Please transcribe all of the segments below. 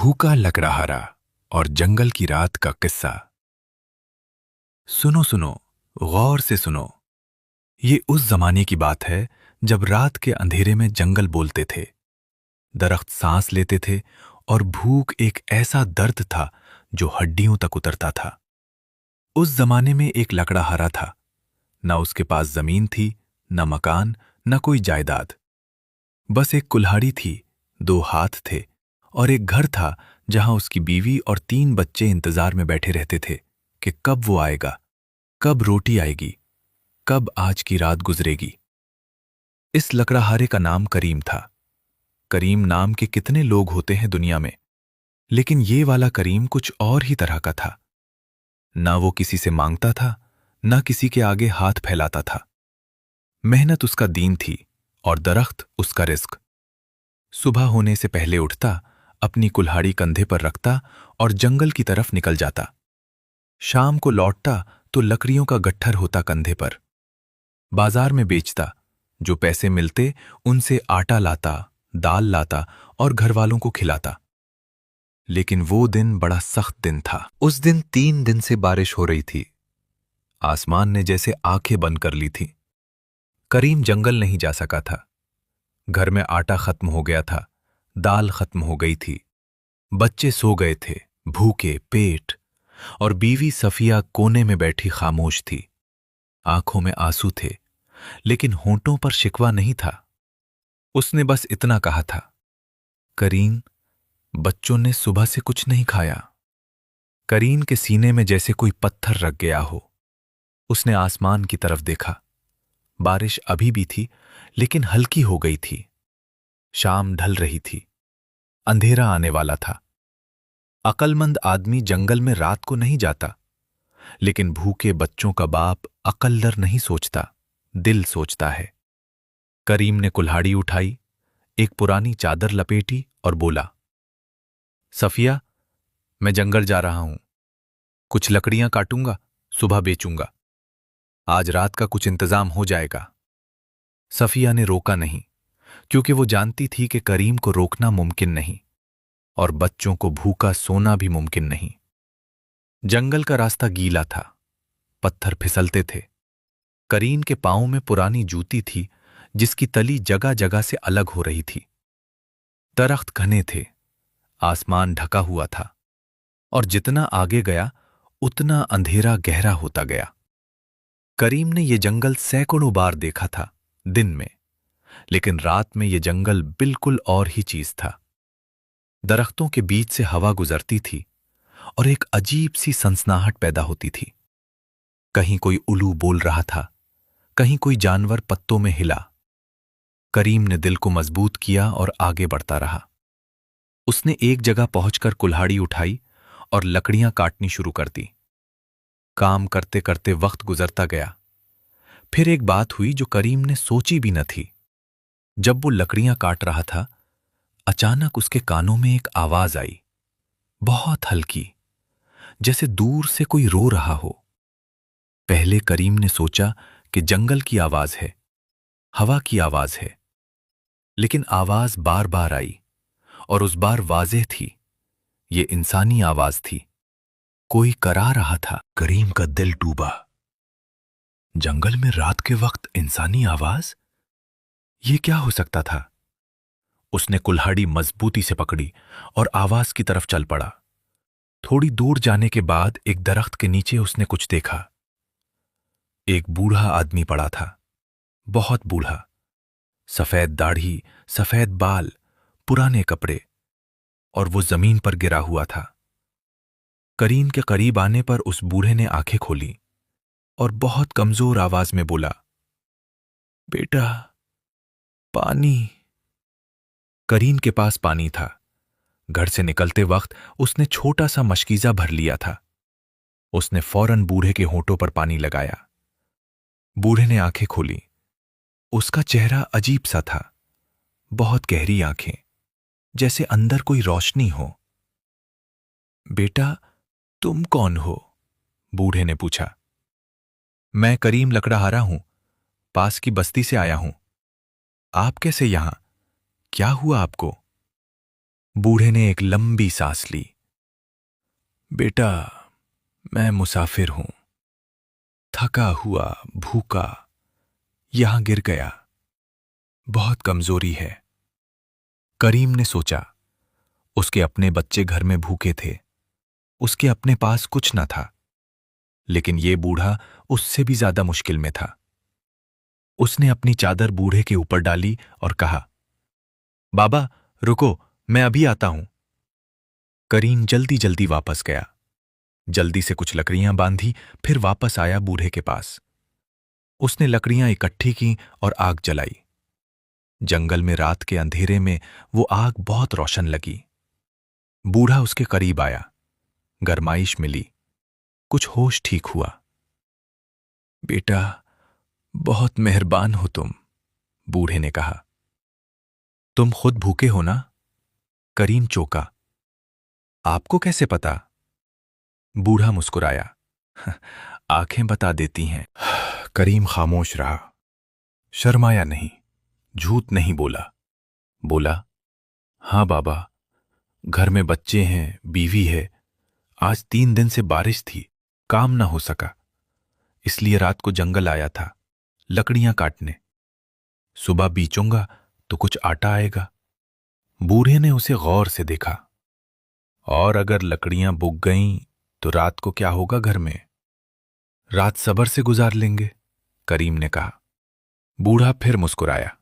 भूखा लकड़हारा और जंगल की रात का किस्सा। सुनो सुनो, गौर से सुनो। ये उस जमाने की बात है जब रात के अंधेरे में जंगल बोलते थे, दरख्त सांस लेते थे और भूख एक ऐसा दर्द था जो हड्डियों तक उतरता था। उस जमाने में एक लकड़हारा था। न उसके पास जमीन थी, न मकान, न कोई जायदाद। बस एक कुल्हाड़ी थी, दो हाथ थे और एक घर था जहां उसकी बीवी और 3 बच्चे इंतजार में बैठे रहते थे कि कब वो आएगा, कब रोटी आएगी, कब आज की रात गुजरेगी। इस लकड़हारे का नाम करीम था। करीम नाम के कितने लोग होते हैं दुनिया में, लेकिन ये वाला करीम कुछ और ही तरह का था। ना वो किसी से मांगता था, ना किसी के आगे हाथ फैलाता था। मेहनत उसका दीन थी और दरख्त उसका रिस्क। सुबह होने से पहले उठता, अपनी कुल्हाड़ी कंधे पर रखता और जंगल की तरफ निकल जाता। शाम को लौटता तो लकड़ियों का गट्ठर होता कंधे पर। बाजार में बेचता, जो पैसे मिलते उनसे आटा लाता, दाल लाता और घरवालों को खिलाता। लेकिन वो दिन बड़ा सख्त दिन था। उस दिन 3 दिन से बारिश हो रही थी। आसमान ने जैसे आंखें बंद कर ली थी। करीम जंगल नहीं जा सका था। घर में आटा खत्म हो गया था, दाल खत्म हो गई थी, बच्चे सो गए थे भूखे पेट, और बीवी सफिया कोने में बैठी खामोश थी। आंखों में आंसू थे, लेकिन होंठों पर शिकवा नहीं था। उसने बस इतना कहा था, करीम, बच्चों ने सुबह से कुछ नहीं खाया। करीम के सीने में जैसे कोई पत्थर रख गया हो। उसने आसमान की तरफ देखा। बारिश अभी भी थी, लेकिन हल्की हो गई थी। शाम ढल रही थी, अंधेरा आने वाला था। अक्लमंद आदमी जंगल में रात को नहीं जाता, लेकिन भूखे बच्चों का बाप अकलदर नहीं सोचता, दिल सोचता है। करीम ने कुल्हाड़ी उठाई, एक पुरानी चादर लपेटी और बोला, सफिया, मैं जंगल जा रहा हूं। कुछ लकड़ियां काटूंगा, सुबह बेचूंगा। आज रात का कुछ इंतजाम हो जाएगा। सफिया ने रोका नहीं, क्योंकि वो जानती थी कि करीम को रोकना मुमकिन नहीं और बच्चों को भूखा सोना भी मुमकिन नहीं। जंगल का रास्ता गीला था, पत्थर फिसलते थे। करीम के पांवों में पुरानी जूती थी, जिसकी तली जगह जगह से अलग हो रही थी। दरख्त घने थे, आसमान ढका हुआ था, और जितना आगे गया उतना अंधेरा गहरा होता गया। करीम ने यह जंगल सैकड़ों बार देखा था दिन में, लेकिन रात में यह जंगल बिल्कुल और ही चीज था। दरख्तों के बीच से हवा गुजरती थी और एक अजीब सी सनसनाहट पैदा होती थी। कहीं कोई उल्लू बोल रहा था, कहीं कोई जानवर पत्तों में हिला। करीम ने दिल को मजबूत किया और आगे बढ़ता रहा। उसने एक जगह पहुंचकर कुल्हाड़ी उठाई और लकड़ियां काटनी शुरू कर दी। काम करते करते वक्त गुजरता गया। फिर एक बात हुई जो करीम ने सोची भी न थी। जब वो लकड़ियां काट रहा था, अचानक उसके कानों में एक आवाज आई, बहुत हल्की, जैसे दूर से कोई रो रहा हो। पहले करीम ने सोचा कि जंगल की आवाज है, हवा की आवाज है, लेकिन आवाज बार बार आई और उस बार वाज़ेह थी। ये इंसानी आवाज थी, कोई करा रहा था। करीम का दिल डूबा। जंगल में रात के वक्त इंसानी आवाज, ये क्या हो सकता था? उसने कुल्हाड़ी मजबूती से पकड़ी और आवाज की तरफ चल पड़ा। थोड़ी दूर जाने के बाद एक दरख्त के नीचे उसने कुछ देखा। एक बूढ़ा आदमी पड़ा था, बहुत बूढ़ा, सफेद दाढ़ी, सफेद बाल, पुराने कपड़े, और वो जमीन पर गिरा हुआ था। करीम के करीब आने पर उस बूढ़े ने आंखें खोली और बहुत कमजोर आवाज में बोला, बेटा, पानी। करीम के पास पानी था। घर से निकलते वक्त उसने छोटा सा मशकीजा भर लिया था। उसने फौरन बूढ़े के होंठों पर पानी लगाया। बूढ़े ने आंखें खोली। उसका चेहरा अजीब सा था, बहुत गहरी आंखें, जैसे अंदर कोई रोशनी हो। बेटा, तुम कौन हो? बूढ़े ने पूछा। मैं करीम लकड़हारा हूं, पास की बस्ती से आया हूं। आप कैसे यहां? क्या हुआ आपको? बूढ़े ने एक लंबी सांस ली। बेटा, मैं मुसाफिर हूं, थका हुआ, भूखा, यहां गिर गया, बहुत कमजोरी है। करीम ने सोचा, उसके अपने बच्चे घर में भूखे थे, उसके अपने पास कुछ न था, लेकिन ये बूढ़ा उससे भी ज्यादा मुश्किल में था। उसने अपनी चादर बूढ़े के ऊपर डाली और कहा, बाबा रुको, मैं अभी आता हूं। करीम जल्दी जल्दी वापस गया, जल्दी से कुछ लकड़ियां बांधी, फिर वापस आया बूढ़े के पास। उसने लकड़ियां इकट्ठी की और आग जलाई। जंगल में रात के अंधेरे में वो आग बहुत रोशन लगी। बूढ़ा उसके करीब आया, गरमाइश मिली, कुछ होश ठीक हुआ। बेटा, बहुत मेहरबान हो तुम, बूढ़े ने कहा। तुम खुद भूखे हो ना? करीम चौंका। आपको कैसे पता? बूढ़ा मुस्कुराया। आंखें बता देती हैं। करीम खामोश रहा, शर्माया नहीं, झूठ नहीं बोला। बोला, हां बाबा, घर में बच्चे हैं, बीवी है। आज 3 दिन से बारिश थी, काम ना हो सका, इसलिए रात को जंगल आया था लकड़ियां काटने। सुबह बीचूंगा तो कुछ आटा आएगा। बूढ़े ने उसे गौर से देखा। और अगर लकड़ियां बुक गईं तो रात को क्या होगा घर में? रात सब्र से गुजार लेंगे, करीम ने कहा। बूढ़ा फिर मुस्कुराया।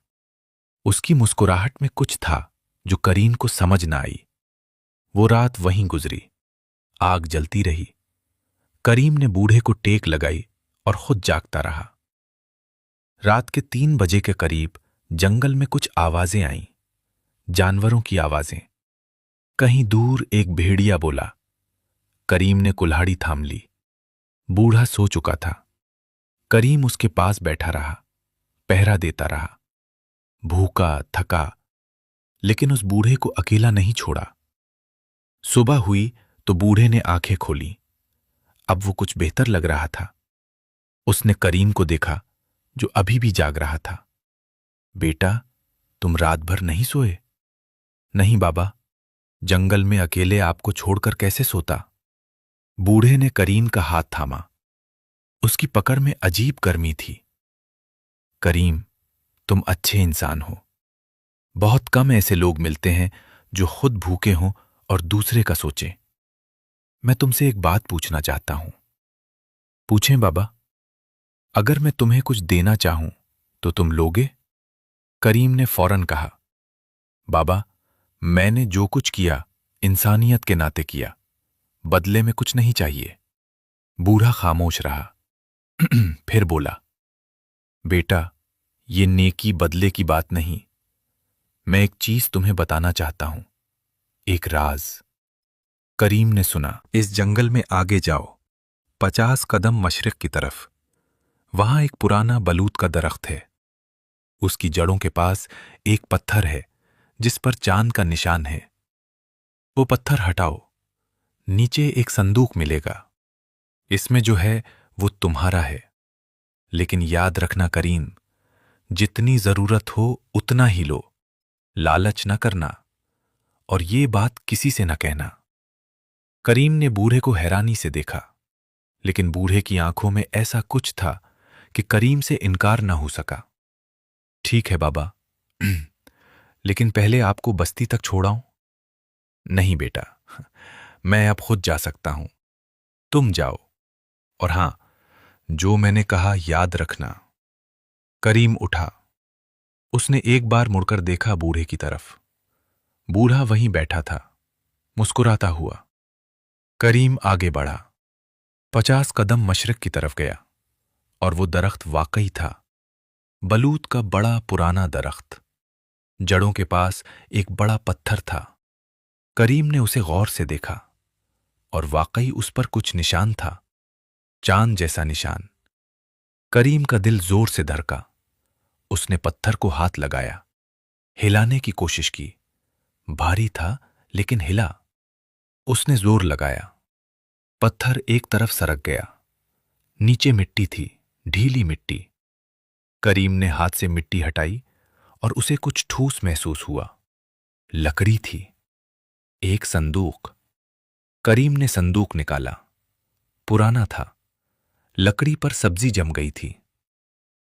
उसकी मुस्कुराहट में कुछ था जो करीम को समझ ना आई। वो रात वहीं गुजरी, आग जलती रही। करीम ने बूढ़े को टेक लगाई और खुद जागता रहा। रात के 3 बजे के करीब जंगल में कुछ आवाजें आईं, जानवरों की आवाजें। कहीं दूर एक भेड़िया बोला। करीम ने कुल्हाड़ी थाम ली। बूढ़ा सो चुका था। करीम उसके पास बैठा रहा, पहरा देता रहा, भूखा, थका, लेकिन उस बूढ़े को अकेला नहीं छोड़ा। सुबह हुई तो बूढ़े ने आंखें खोली। अब वो कुछ बेहतर लग रहा था। उसने करीम को देखा, जो अभी भी जाग रहा था। बेटा, तुम रात भर नहीं सोए? नहीं बाबा, जंगल में अकेले आपको छोड़कर कैसे सोता? बूढ़े ने करीम का हाथ थामा। उसकी पकड़ में अजीब गर्मी थी। करीम, तुम अच्छे इंसान हो। बहुत कम ऐसे लोग मिलते हैं जो खुद भूखे हों और दूसरे का सोचें। मैं तुमसे एक बात पूछना चाहता हूं। पूछें बाबा? अगर मैं तुम्हें कुछ देना चाहूं तो तुम लोगे? करीम ने फौरन कहा, बाबा, मैंने जो कुछ किया इंसानियत के नाते किया, बदले में कुछ नहीं चाहिए। बूढ़ा खामोश रहा। फिर बोला, बेटा, ये नेकी बदले की बात नहीं। मैं एक चीज तुम्हें बताना चाहता हूं, एक राज। करीम ने सुना, इस जंगल में आगे जाओ, 50 कदम मशरिक की तरफ। वहां एक पुराना बलूत का दरख्त है। उसकी जड़ों के पास एक पत्थर है जिस पर चांद का निशान है। वो पत्थर हटाओ, नीचे एक संदूक मिलेगा। इसमें जो है वो तुम्हारा है। लेकिन याद रखना करीम, जितनी जरूरत हो उतना ही लो, लालच न करना, और ये बात किसी से न कहना। करीम ने बूढ़े को हैरानी से देखा, लेकिन बूढ़े की आंखों में ऐसा कुछ था कि करीम से इनकार न हो सका। ठीक है बाबा, लेकिन पहले आपको बस्ती तक छोड़ाऊं? नहीं बेटा, मैं अब खुद जा सकता हूं, तुम जाओ। और हां, जो मैंने कहा याद रखना। करीम उठा। उसने एक बार मुड़कर देखा बूढ़े की तरफ। बूढ़ा वहीं बैठा था, मुस्कुराता हुआ। करीम आगे बढ़ा, 50 कदम मशरिक की तरफ गया, और वो दरख्त वाकई था, बलूत का बड़ा पुराना दरख्त। जड़ों के पास एक बड़ा पत्थर था। करीम ने उसे गौर से देखा, और वाकई उस पर कुछ निशान था, चांद जैसा निशान। करीम का दिल जोर से धड़का। उसने पत्थर को हाथ लगाया, हिलाने की कोशिश की। भारी था लेकिन हिला। उसने जोर लगाया, पत्थर एक तरफ सरक गया। नीचे मिट्टी थी, ढीली मिट्टी। करीम ने हाथ से मिट्टी हटाई और उसे कुछ ठोस महसूस हुआ। लकड़ी थी। एक संदूक। करीम ने संदूक निकाला। पुराना था, लकड़ी पर सब्जी जम गई थी।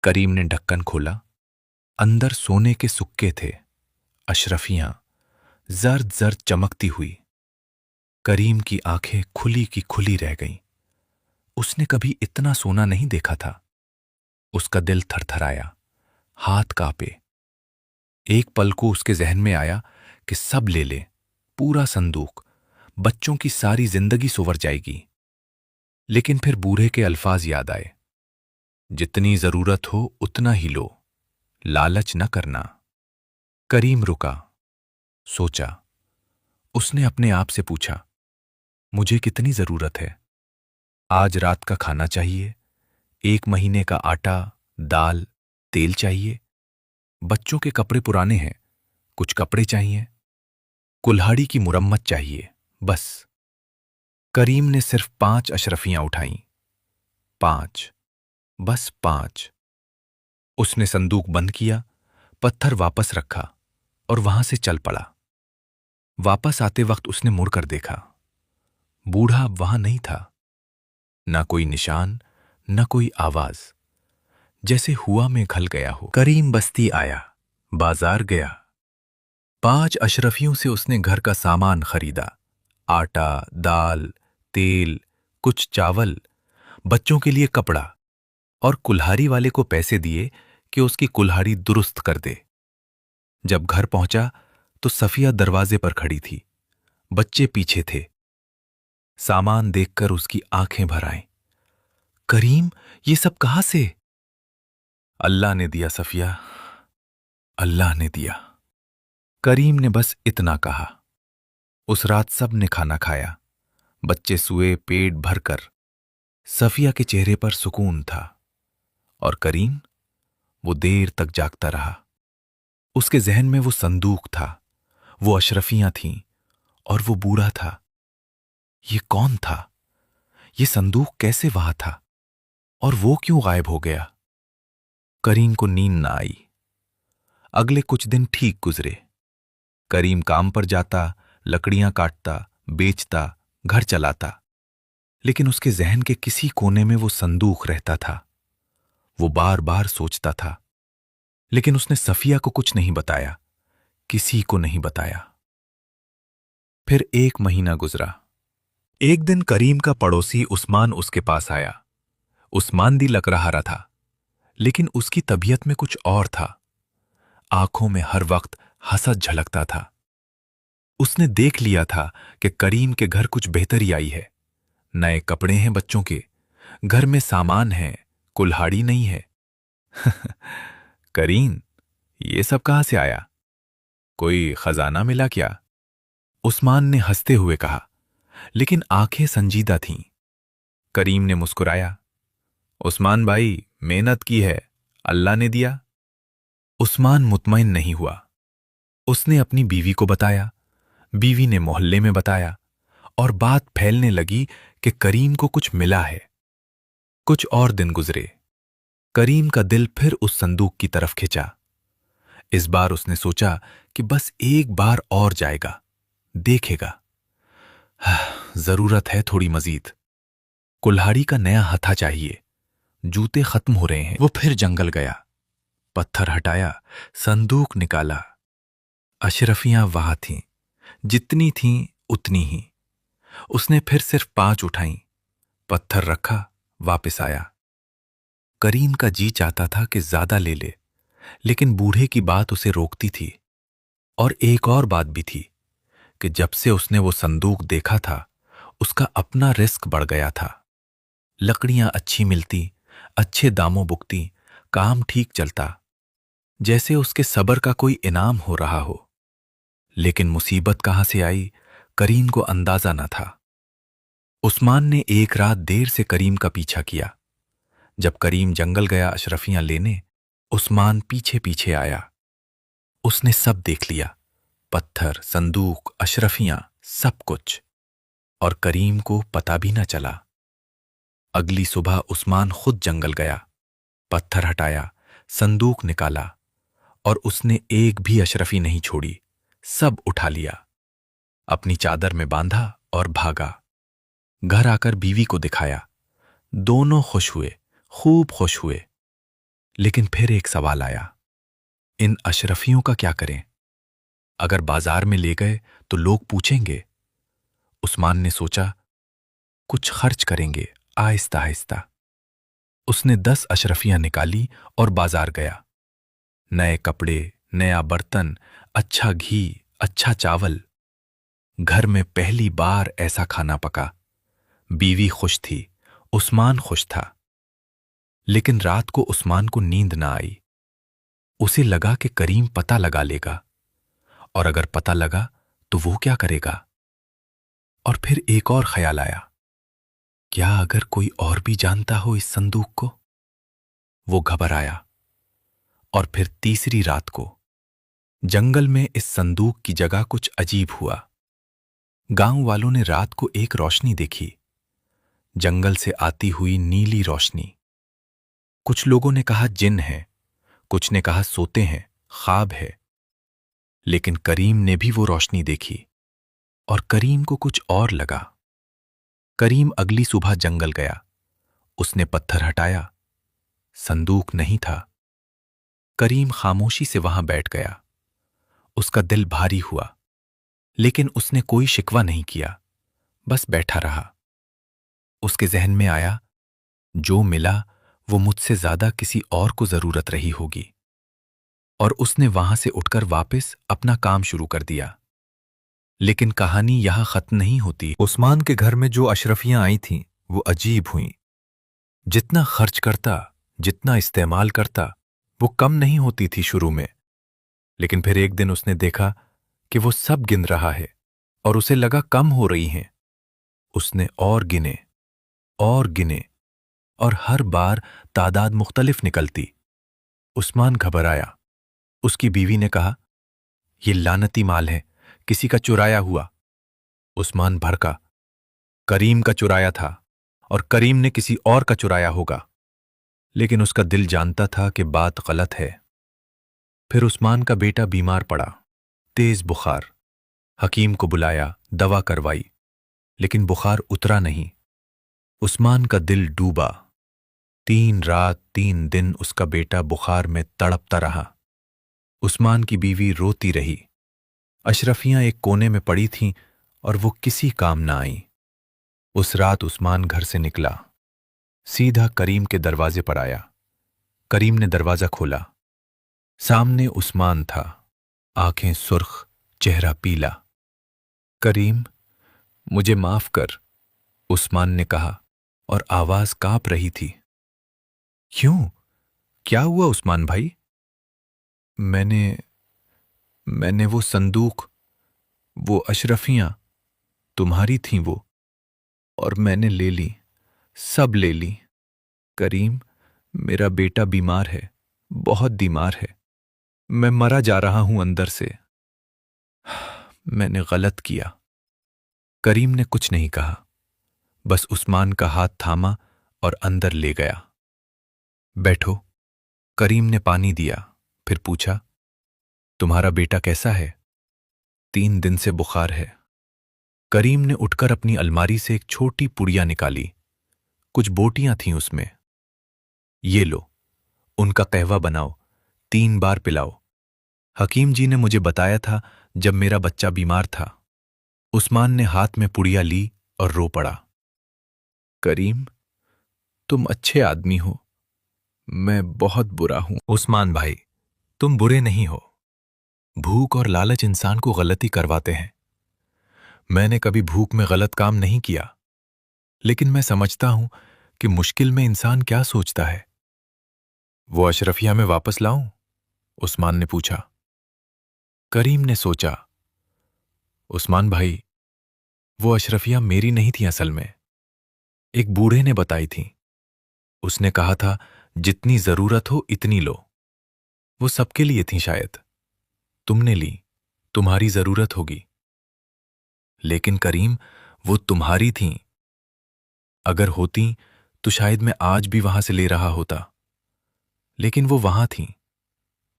करीम ने ढक्कन खोला। अंदर सोने के सुक्के थे, अशरफियां जर्द जर्द चमकती हुई। करीम की आंखें खुली की खुली रह गईं। उसने कभी इतना सोना नहीं देखा था। उसका दिल थरथराया, हाथ कांपे। एक पल को उसके जहन में आया कि सब ले ले, पूरा संदूक, बच्चों की सारी जिंदगी सुवर जाएगी। लेकिन फिर बूढ़े के अल्फाज याद आए, जितनी जरूरत हो उतना ही लो, लालच न करना। करीम रुका, सोचा। उसने अपने आप से पूछा, मुझे कितनी जरूरत है? आज रात का खाना चाहिए, 1 महीने का आटा, दाल, तेल चाहिए। बच्चों के कपड़े पुराने हैं, कुछ कपड़े चाहिए। कुल्हाड़ी की मुरम्मत चाहिए, बस। करीम ने सिर्फ 5 अशरफियां उठाईं। 5, बस 5। उसने संदूक बंद किया, पत्थर वापस रखा और वहां से चल पड़ा। वापस आते वक्त उसने मुड़कर देखा। बूढ़ा अब वहां नहीं था। न कोई निशान, न कोई आवाज, जैसे हुआ में घल गया हो। करीम बस्ती आया, बाजार गया। 5 अशरफियों से उसने घर का सामान खरीदा। आटा, दाल, तेल, कुछ चावल, बच्चों के लिए कपड़ा, और कुल्हाड़ी वाले को पैसे दिए कि उसकी कुल्हाड़ी दुरुस्त कर दे। जब घर पहुंचा तो सफिया दरवाजे पर खड़ी थी, बच्चे पीछे थे। सामान देखकर उसकी आंखें भर आईं। करीम, ये सब कहां से? अल्लाह ने दिया सफिया, अल्लाह ने दिया। करीम ने बस इतना कहा। उस रात सब ने खाना खाया, बच्चे सोए पेट भरकर। सफिया के चेहरे पर सुकून था, और करीम, वो देर तक जागता रहा। उसके जहन में वो संदूक था, वो अशरफियां थीं, और वो बूढ़ा था। ये कौन था? ये संदूक कैसे वहां था? और वो क्यों गायब हो गया? करीम को नींद न आई। अगले कुछ दिन ठीक गुजरे। करीम काम पर जाता, लकड़ियां काटता, बेचता, घर चलाता। लेकिन उसके जहन के किसी कोने में वो संदूक रहता था। वो बार बार सोचता था, लेकिन उसने सफिया को कुछ नहीं बताया, किसी को नहीं बताया। फिर 1 महीना गुजरा। एक दिन करीम का पड़ोसी उस्मान उसके पास आया। उस्मान दी लग रहा था, लेकिन उसकी तबीयत में कुछ और था। आंखों में हर वक्त हसद झलकता था। उसने देख लिया था कि करीम के घर कुछ बेहतरी आई है। नए कपड़े हैं बच्चों के, घर में सामान है, कुल्हाड़ी नहीं है। करीम, ये सब कहां से आया? कोई खजाना मिला क्या? उस्मान ने हंसते हुए कहा, लेकिन आंखें संजीदा थीं। करीम ने मुस्कुराया, उस्मान भाई, मेहनत की है, अल्लाह ने दिया। उस्मान मुतमईन नहीं हुआ। उसने अपनी बीवी को बताया, बीवी ने मोहल्ले में बताया, और बात फैलने लगी कि करीम को कुछ मिला है। कुछ और दिन गुजरे। करीम का दिल फिर उस संदूक की तरफ खिंचा। इस बार उसने सोचा कि बस एक बार और जाएगा, देखेगा। जरूरत है थोड़ी मजीद। कुल्हाड़ी का नया हथा चाहिए, जूते खत्म हो रहे हैं। वो फिर जंगल गया, पत्थर हटाया, संदूक निकाला। अशरफियां वहां थीं, जितनी थीं उतनी ही। उसने फिर सिर्फ 5 उठाईं, पत्थर रखा, वापस आया। करीम का जी चाहता था कि ज्यादा ले ले, लेकिन बूढ़े की बात उसे रोकती थी। और एक और बात भी थी कि जब से उसने वो संदूक देखा था, उसका अपना रिस्क बढ़ गया था। लकड़ियां अच्छी मिलती, अच्छे दामों बुकती, काम ठीक चलता, जैसे उसके सब्र का कोई इनाम हो रहा हो। लेकिन मुसीबत कहां से आई, करीम को अंदाजा न था। उस्मान ने एक रात देर से करीम का पीछा किया। जब करीम जंगल गया अशरफियां लेने, उस्मान पीछे पीछे आया। उसने सब देख लिया, पत्थर, संदूक, अशरफियां, सब कुछ, और करीम को पता भी न चला। अगली सुबह उस्मान खुद जंगल गया, पत्थर हटाया, संदूक निकाला, और उसने एक भी अशरफी नहीं छोड़ी, सब उठा लिया। अपनी चादर में बांधा और भागा। घर आकर बीवी को दिखाया। दोनों खुश हुए, खूब खुश हुए। लेकिन फिर एक सवाल आया, इन अशरफियों का क्या करें? अगर बाजार में ले गए तो लोग पूछेंगे। उस्मान ने सोचा, कुछ खर्च करेंगे आहिस्ता आहिस्ता। उसने 10 अशरफियां निकाली और बाजार गया। नए कपड़े, नया बर्तन, अच्छा घी, अच्छा चावल। घर में पहली बार ऐसा खाना पका। बीवी खुश थी, उस्मान खुश था। लेकिन रात को उस्मान को नींद ना आई। उसे लगा कि करीम पता लगा लेगा, और अगर पता लगा तो वो क्या करेगा? और फिर एक और ख्याल आया, क्या अगर कोई और भी जानता हो इस संदूक को? वो घबराया। और फिर तीसरी रात को जंगल में इस संदूक की जगह कुछ अजीब हुआ। गांव वालों ने रात को एक रोशनी देखी, जंगल से आती हुई नीली रोशनी। कुछ लोगों ने कहा जिन है, कुछ ने कहा सोते हैं, ख्वाब है। लेकिन करीम ने भी वो रोशनी देखी, और करीम को कुछ और लगा। करीम अगली सुबह जंगल गया। उसने पत्थर हटाया, संदूक नहीं था। करीम खामोशी से वहां बैठ गया। उसका दिल भारी हुआ, लेकिन उसने कोई शिकवा नहीं किया, बस बैठा रहा। उसके जहन में आया, जो मिला वो मुझसे ज्यादा किसी और को जरूरत रही होगी। और उसने वहां से उठकर वापस अपना काम शुरू कर दिया। लेकिन कहानी यहां खत्म नहीं होती। उस्मान के घर में जो अशरफियां आई थीं, वो अजीब हुईं। जितना खर्च करता, जितना इस्तेमाल करता, वो कम नहीं होती थी शुरू में। लेकिन फिर एक दिन उसने देखा कि वो सब गिन रहा है, और उसे लगा कम हो रही हैं। उसने और गिने, और गिने, और हर बार तादाद मुख्तलिफ निकलती। उस्मान घबराया। उसकी बीवी ने कहा, ये लानती माल है, किसी का चुराया हुआ। उस्मान भड़का, करीम का चुराया था, और करीम ने किसी और का चुराया होगा। लेकिन उसका दिल जानता था कि बात गलत है। फिर उस्मान का बेटा बीमार पड़ा, तेज बुखार। हकीम को बुलाया, दवा करवाई, लेकिन बुखार उतरा नहीं। उस्मान का दिल डूबा। 3 रात 3 दिन उसका बेटा बुखार में तड़पता रहा। उस्मान की बीवी रोती रही। अशरफियां एक कोने में पड़ी थीं, और वो किसी काम ना आईं। उस रात उस्मान घर से निकला, सीधा करीम के दरवाजे पर आया। करीम ने दरवाजा खोला। सामने उस्मान था, आंखें सुर्ख, चेहरा पीला। करीम, मुझे माफ कर, उस्मान ने कहा, और आवाज कांप रही थी। क्यों? क्या हुआ उस्मान भाई? मैंने वो संदूक, वो अशरफियां तुम्हारी थीं वो, और मैंने ले ली, सब ले ली। करीम, मेरा बेटा बीमार है, बहुत बीमार है। मैं मरा जा रहा हूं अंदर से। मैंने गलत किया। करीम ने कुछ नहीं कहा, बस उस्मान का हाथ थामा और अंदर ले गया। बैठो। करीम ने पानी दिया, फिर पूछा, तुम्हारा बेटा कैसा है? 3 दिन से बुखार है। करीम ने उठकर अपनी अलमारी से एक छोटी पुड़िया निकाली। कुछ बोटियां थीं उसमें। ये लो, उनका कहवा बनाओ, 3 बार पिलाओ। हकीम जी ने मुझे बताया था जब मेरा बच्चा बीमार था। उस्मान ने हाथ में पुड़िया ली और रो पड़ा। करीम, तुम अच्छे आदमी हो, मैं बहुत बुरा हूं। उस्मान भाई, तुम बुरे नहीं हो। भूख और लालच इंसान को गलती करवाते हैं। मैंने कभी भूख में गलत काम नहीं किया, लेकिन मैं समझता हूं कि मुश्किल में इंसान क्या सोचता है। वो अशरफिया में वापस लाऊं? उस्मान ने पूछा। करीम ने सोचा, उस्मान भाई, वो अशरफिया मेरी नहीं थी असल में, एक बूढ़े ने बताई थी। उसने कहा था, जितनी जरूरत हो इतनी लो। वो सबके लिए थी शायद। तुमने ली, तुम्हारी जरूरत होगी। लेकिन करीम, वो तुम्हारी थीं। अगर होती तो शायद मैं आज भी वहां से ले रहा होता। लेकिन वो वहां थीं,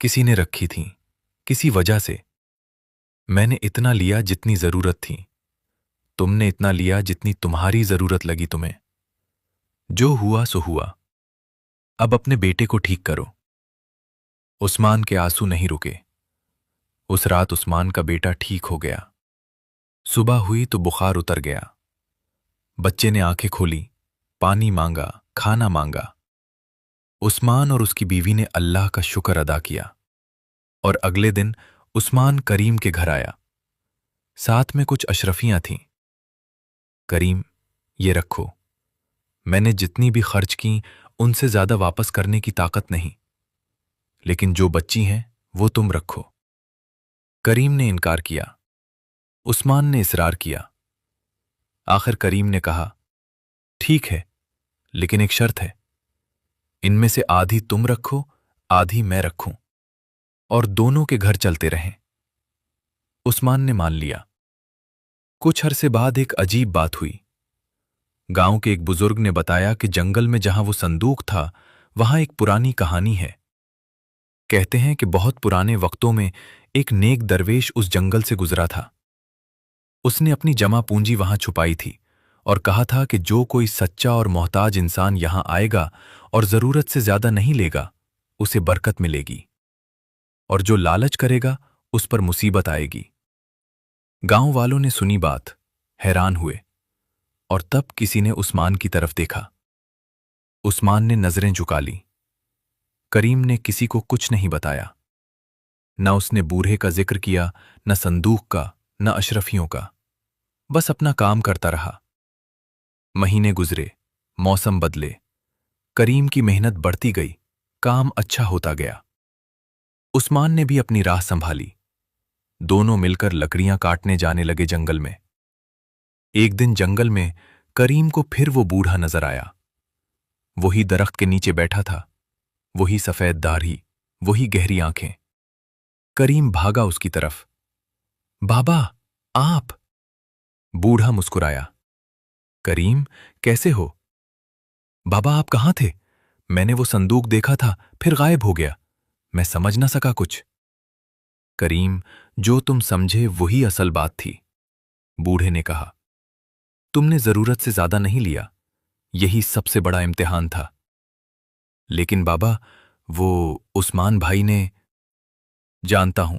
किसी ने रखी थीं, किसी वजह से। मैंने इतना लिया जितनी जरूरत थी। तुमने इतना लिया जितनी तुम्हारी जरूरत लगी तुम्हें। जो हुआ सो हुआ। अब अपने बेटे को ठीक करो। उस्मान के आंसू नहीं रुके। उस रात उस्मान का बेटा ठीक हो गया। सुबह हुई तो बुखार उतर गया। बच्चे ने आंखें खोली, पानी मांगा, खाना मांगा। उस्मान और उसकी बीवी ने अल्लाह का शुक्र अदा किया। और अगले दिन उस्मान करीम के घर आया। साथ में कुछ अशरफियां थीं। करीम, ये रखो। मैंने जितनी भी खर्च की उनसे ज्यादा वापस करने की ताकत नहीं, लेकिन जो बच्ची हैं वो तुम रखो। करीम ने इनकार किया। उस्मान ने इसरार किया। आखिर करीम ने कहा, ठीक है, लेकिन एक शर्त है। इनमें से आधी तुम रखो, आधी मैं रखूं, और दोनों के घर चलते रहें। उस्मान ने मान लिया। कुछ अरसे बाद एक अजीब बात हुई। गांव के एक बुजुर्ग ने बताया कि जंगल में जहां वो संदूक था वहां एक पुरानी कहानी है। कहते हैं कि बहुत पुराने वक्तों में एक नेक दरवेश उस जंगल से गुजरा था। उसने अपनी जमा पूंजी वहां छुपाई थी और कहा था कि जो कोई सच्चा और मोहताज इंसान यहां आएगा और जरूरत से ज्यादा नहीं लेगा, उसे बरकत मिलेगी, और जो लालच करेगा उस पर मुसीबत आएगी। गांव वालों ने सुनी बात, हैरान हुए, और तब किसी ने उस्मान की तरफ देखा। उस्मान ने नजरें झुका ली। करीम ने किसी को कुछ नहीं बताया। न उसने बूढ़े का जिक्र किया, न संदूक का, न अशरफियों का। बस अपना काम करता रहा। महीने गुजरे, मौसम बदले, करीम की मेहनत बढ़ती गई, काम अच्छा होता गया। उस्मान ने भी अपनी राह संभाली। दोनों मिलकर लकड़ियां काटने जाने लगे जंगल में। एक दिन जंगल में करीम को फिर वो बूढ़ा नजर आया। वही दरख्त के नीचे बैठा था, वही सफेद दाढ़ी, वही गहरी आंखें। करीम भागा उसकी तरफ। बाबा, आप? बूढ़ा मुस्कुराया। करीम, कैसे हो? बाबा, आप कहां थे? मैंने वो संदूक देखा था, फिर गायब हो गया। मैं समझ ना सका कुछ। करीम, जो तुम समझे वही असल बात थी, बूढ़े ने कहा। तुमने जरूरत से ज्यादा नहीं लिया, यही सबसे बड़ा इम्तिहान था। लेकिन बाबा, वो उस्मान भाई ने... जानता हूं,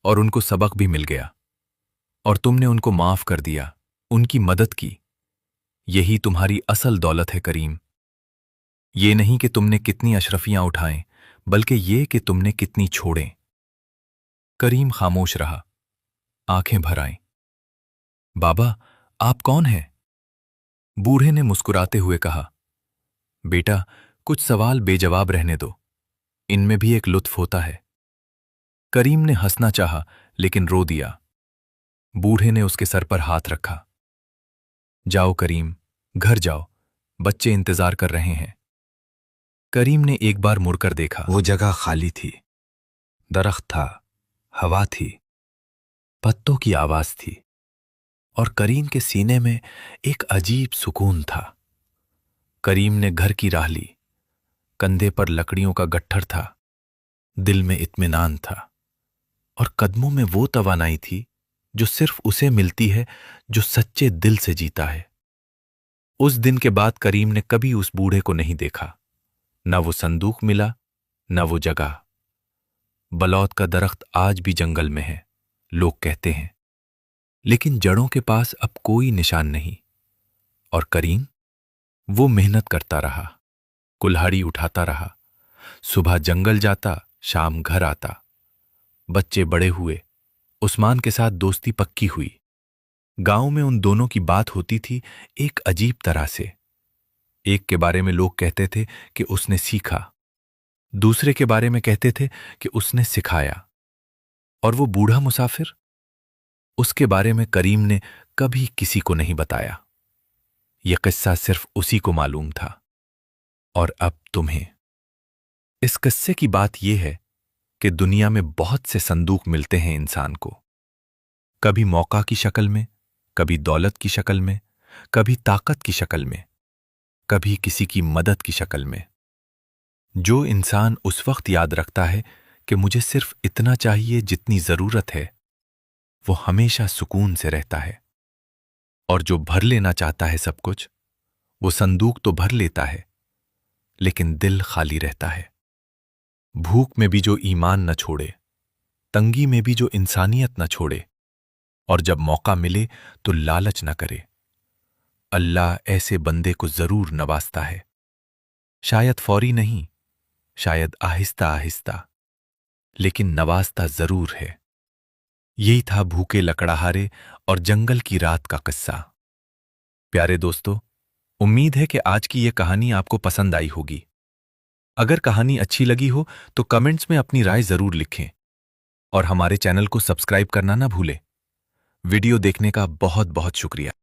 और उनको सबक भी मिल गया, और तुमने उनको माफ कर दिया, उनकी मदद की। यही तुम्हारी असल दौलत है करीम। ये नहीं कि तुमने कितनी अशरफियां उठाएं, बल्कि ये कि तुमने कितनी छोड़ें। करीम खामोश रहा, आंखें भर आईं। बाबा, आप कौन हैं? बूढ़े ने मुस्कुराते हुए कहा, बेटा, कुछ सवाल बेजवाब रहने दो, इनमें भी एक लुत्फ होता है। करीम ने हंसना चाहा, लेकिन रो दिया। बूढ़े ने उसके सर पर हाथ रखा। जाओ करीम, घर जाओ, बच्चे इंतजार कर रहे हैं। करीम ने एक बार मुड़कर देखा। वो जगह खाली थी। दरख्त था, हवा थी, पत्तों की आवाज थी, और करीम के सीने में एक अजीब सुकून था। करीम ने घर की राह ली। कंधे पर लकड़ियों का गट्ठर था, दिल में इत्मीनान था, और कदमों में वो तवानाई थी जो सिर्फ उसे मिलती है जो सच्चे दिल से जीता है। उस दिन के बाद करीम ने कभी उस बूढ़े को नहीं देखा। न वो संदूक मिला, न वो जगह। बलौत का दरख्त आज भी जंगल में है, लोग कहते हैं, लेकिन जड़ों के पास अब कोई निशान नहीं। और करीम, वो मेहनत करता रहा, कुल्हाड़ी उठाता रहा, सुबह जंगल जाता, शाम घर आता। बच्चे बड़े हुए, उस्मान के साथ दोस्ती पक्की हुई। गांव में उन दोनों की बात होती थी एक अजीब तरह से। एक के बारे में लोग कहते थे कि उसने सीखा, दूसरे के बारे में कहते थे कि उसने सिखाया, और वो बूढ़ा मुसाफिर, उसके बारे में करीम ने कभी किसी को नहीं बताया। यह किस्सा सिर्फ उसी को मालूम था, और अब तुम्हें। इस किस्से की बात यह है कि दुनिया में बहुत से संदूक मिलते हैं इंसान को, कभी मौका की शक्ल में, कभी दौलत की शक्ल में, कभी ताकत की शक्ल में, कभी किसी की मदद की शक्ल में। जो इंसान उस वक्त याद रखता है कि मुझे सिर्फ इतना चाहिए जितनी जरूरत है, وہ हमेशा सुकून से रहता है। और जो भर लेना चाहता है सब कुछ, वो संदूक तो भर लेता है, लेकिन दिल खाली रहता है। भूख में भी जो ईमान न छोड़े, तंगी में भी जो इंसानियत न छोड़े, और जब मौका मिले तो लालच न करे, अल्लाह ऐसे बंदे को जरूर नवाजता है। शायद फौरी नहीं, शायद आहिस्ता आहिस्ता, लेकिन नवाजता जरूर है। यही था भूखे लकड़हारे और जंगल की रात का किस्सा। प्यारे दोस्तों, उम्मीद है कि आज की यह कहानी आपको पसंद आई होगी। अगर कहानी अच्छी लगी हो तो कमेंट्स में अपनी राय जरूर लिखें और हमारे चैनल को सब्सक्राइब करना ना भूलें। वीडियो देखने का बहुत बहुत शुक्रिया।